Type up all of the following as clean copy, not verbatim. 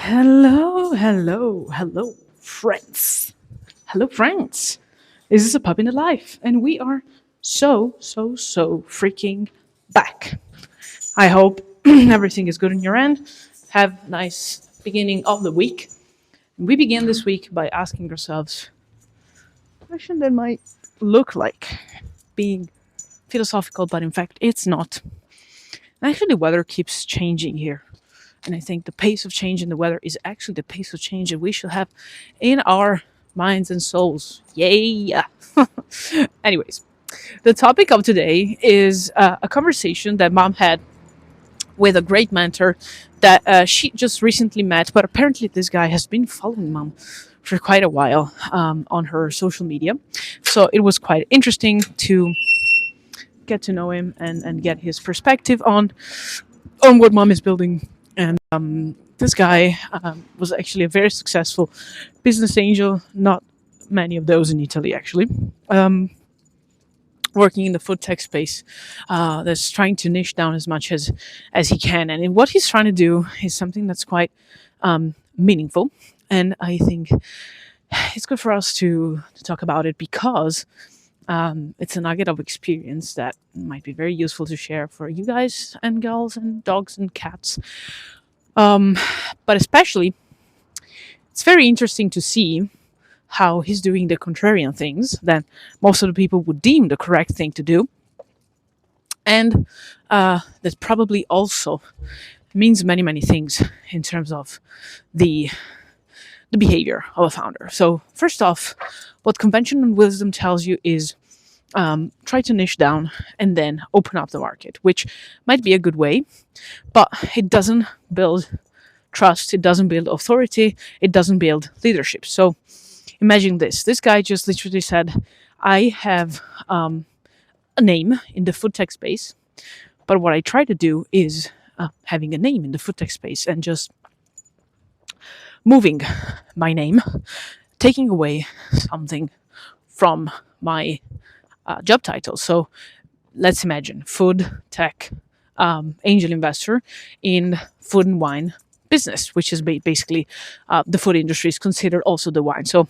Hello, hello, hello, friends. Hello, friends. This is a Pup in the Life, and we are so freaking back. I hope everything is good on your end. Have a nice beginning of the week. We begin this week by asking ourselves a question that might look like being philosophical, but in fact, it's not. Actually, the weather keeps changing here. And I think the pace of change in the weather is actually the pace of change that we should have in our minds and souls. Yay! Anyways, the topic of today is a conversation that mom had with a great mentor that she just recently met. But apparently, this guy has been following mom for quite a while on her social media. So it was quite interesting to get to know him and get his perspective on what mom is building. And this guy was actually a very successful business angel. Not many of those in Italy, actually. Working in the food tech space, that's trying to niche down as much as he can. And what he's trying to do is something that's quite meaningful. And I think it's good for us to talk about it because it's a nugget of experience that might be very useful to share for you guys and girls and dogs and cats. But especially, it's very interesting to see how he's doing the contrarian things that most of the people would deem the correct thing to do. And that probably also means many things in terms of the behavior of a founder. So first off, what conventional wisdom tells you is try to niche down and then open up the market, which might be a good way, but it doesn't build trust, it doesn't build authority, it doesn't build leadership. So imagine this guy just literally said, I have a name in the food tech space, but what I try to do is having a name in the food tech space and just moving my name, taking away something from my job title. So let's imagine food tech angel investor in food and wine business, which is basically the food industry is considered also the wine. So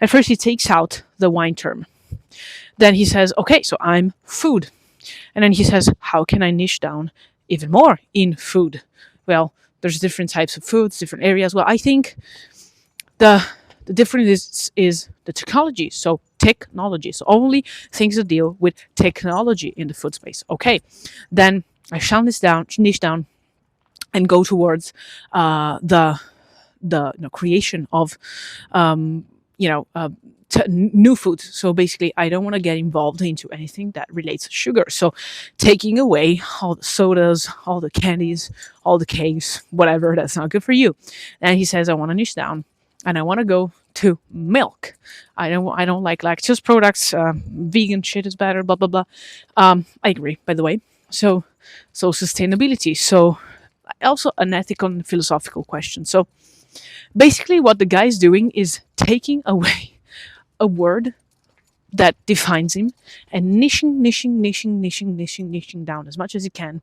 at first he takes out the wine term. Then he says, okay, so I'm food. And then he says, how can I niche down even more in food? Well, there's different types of foods, different areas. Well, I think the difference is the technology. So technology. So only things that deal with technology in the food space. Okay, then I shall niche down, and go towards the creation of new food. So basically, I don't want to get involved into anything that relates to sugar. So taking away all the sodas, all the candies, all the cakes, whatever that's not good for you. And he says, I want to niche down, and I want to go to milk. I don't like lactose products. Vegan shit is better. Blah blah blah. I agree, by the way. So sustainability. So also an ethical and philosophical question. So basically, what the guy's doing is taking away a word that defines him and niching down as much as he can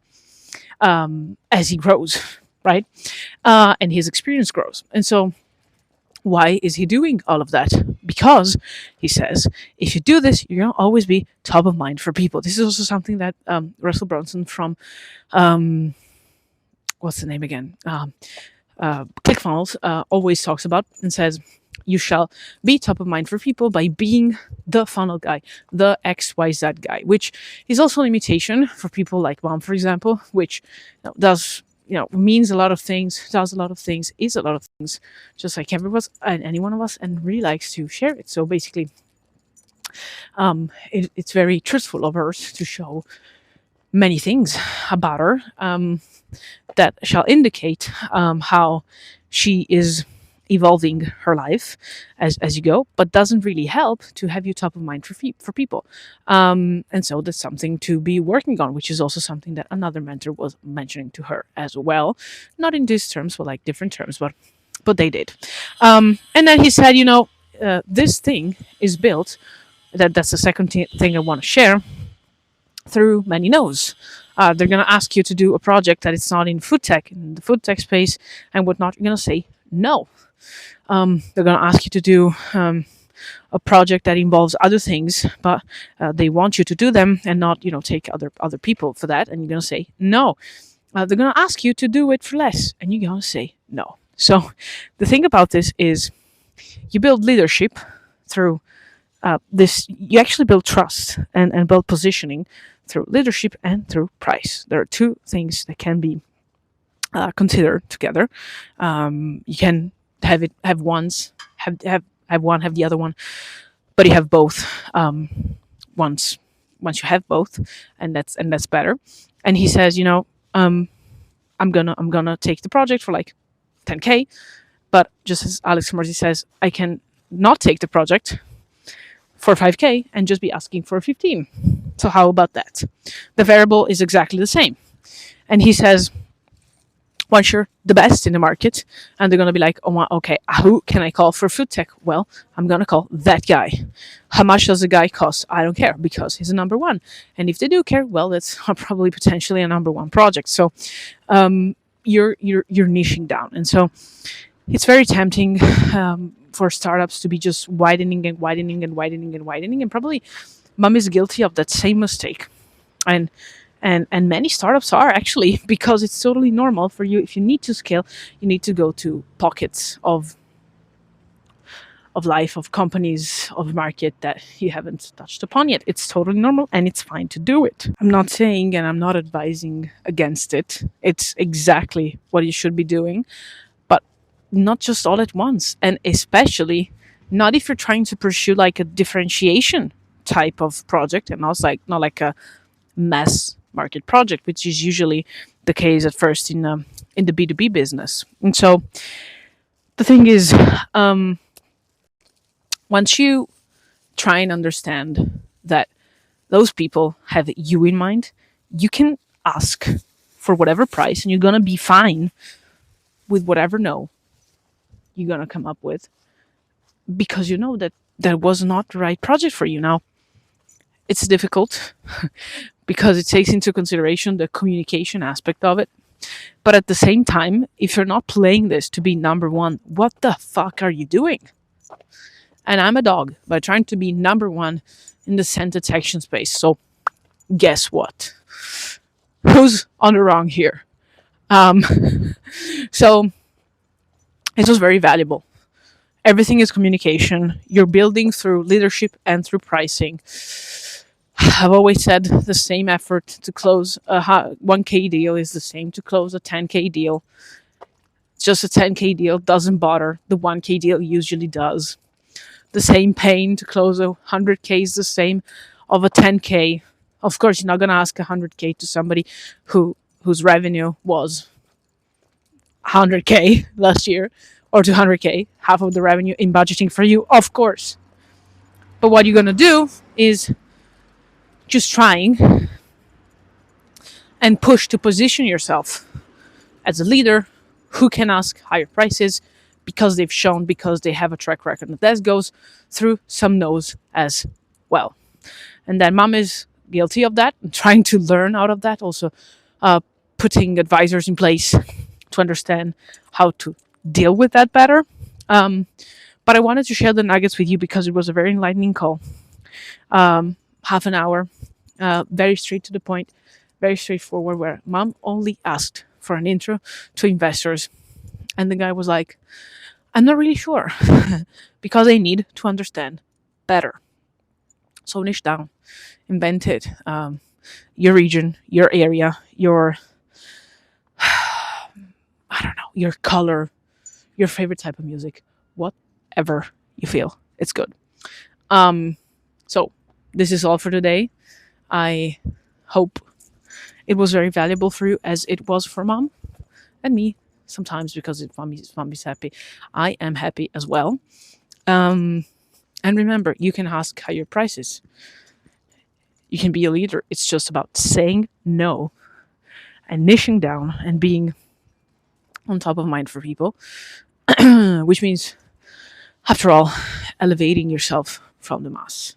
as he grows, right? And his experience grows. And so why is he doing all of that? Because he says, if you do this, you're going to always be top of mind for people. This is also something that Russell Brunson from, what's the name again? ClickFunnels always talks about and says, you shall be top of mind for people by being the funnel guy, the XYZ guy, which is also a limitation for people like mom, for example, which does means a lot of things, does a lot of things, is a lot of things, just like any one of us, and really likes to share it. So basically, it's very truthful of her to show many things about her that shall indicate how she is evolving her life as you go, but doesn't really help to have you top of mind for people. And so that's something to be working on, which is also something that another mentor was mentioning to her as well. Not in these terms, but like different terms, but they did. And then he said, this thing is built, that's the second thing I want to share, through many no's. They're going to ask you to do a project that it's not in food tech, in the food tech space and whatnot. You're going to say no. They're going to ask you to do a project that involves other things, but they want you to do them and not, take other people for that. And you're going to say no. They're going to ask you to do it for less, and you're going to say no. So the thing about this is you build leadership through this. You actually build trust and build positioning through leadership and through price. There are two things that can be considered together. You can have one, have the other one, but you have both once you have both, and that's better. And he says, I'm gonna take the project for like 10K, but just as Alex Mercy says, I can not take the project for 5K and just be asking for 15. So how about that? The variable is exactly the same. And he says, once you're the best in the market, and they're going to be like, oh, okay, who can I call for food tech? Well, I'm going to call that guy. How much does the guy cost? I don't care, because he's a number one. And if they do care, well, that's probably potentially a number one project. So you're niching down. And so it's very tempting for startups to be just widening and widening and widening and widening. And probably Mom is guilty of that same mistake. And many startups are, actually, because it's totally normal for you. If you need to scale, you need to go to pockets of life, of companies, of market that you haven't touched upon yet. It's totally normal, and it's fine to do it. I'm not saying, and I'm not advising against it. It's exactly what you should be doing, but not just all at once, and especially not if you're trying to pursue like a differentiation type of project, and not like a mass market project, which is usually the case at first in the B2B business. And so the thing is, once you try and understand that those people have you in mind, you can ask for whatever price, and you're going to be fine with whatever no you're going to come up with, because you know that was not the right project for you. Now, it's difficult because it takes into consideration the communication aspect of it. But at the same time, if you're not playing this to be number one, what the fuck are you doing? And I'm a dog by trying to be number one in the scent detection space. So guess what? Who's on the wrong here? So it was very valuable. Everything is communication. You're building through leadership and through pricing. I've always said the same effort to close a 1K deal is the same to close a 10K deal. Just a 10K deal doesn't bother. The 1K deal usually does. The same pain to close a 100K is the same of a 10K. Of course, you're not going to ask 100K to somebody whose revenue was 100K last year, or 200K, half of the revenue in budgeting for you, of course. But what you're going to do is just trying and push to position yourself as a leader who can ask higher prices because they have a track record. And that goes through some no's as well. And then Mom is guilty of that and trying to learn out of that, also putting advisors in place to understand how to deal with that better. But I wanted to share the nuggets with you because it was a very enlightening call. Half an hour, very straight to the point, very straightforward, where Mom only asked for an intro to investors. And the guy was like, I'm not really sure because I need to understand better. So niche down, invent it. Your region, your area, your, I don't know, your color, your favorite type of music, whatever you feel, it's good. So this is all for today. I hope it was very valuable for you, as it was for Mom and me sometimes, because if Mommy's happy, I am happy as well. And remember, you can ask higher prices. You can be a leader. It's just about saying no and niching down and being on top of mind for people, which means, after all, elevating yourself from the mass.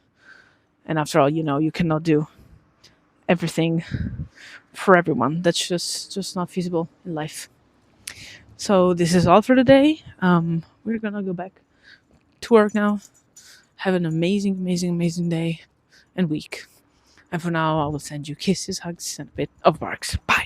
And after all, you cannot do everything for everyone. That's just not feasible in life. So this is all for today. We're gonna go back to work now. Have an amazing, amazing, amazing day and week. And for now, I will send you kisses, hugs, and a bit of barks. Bye.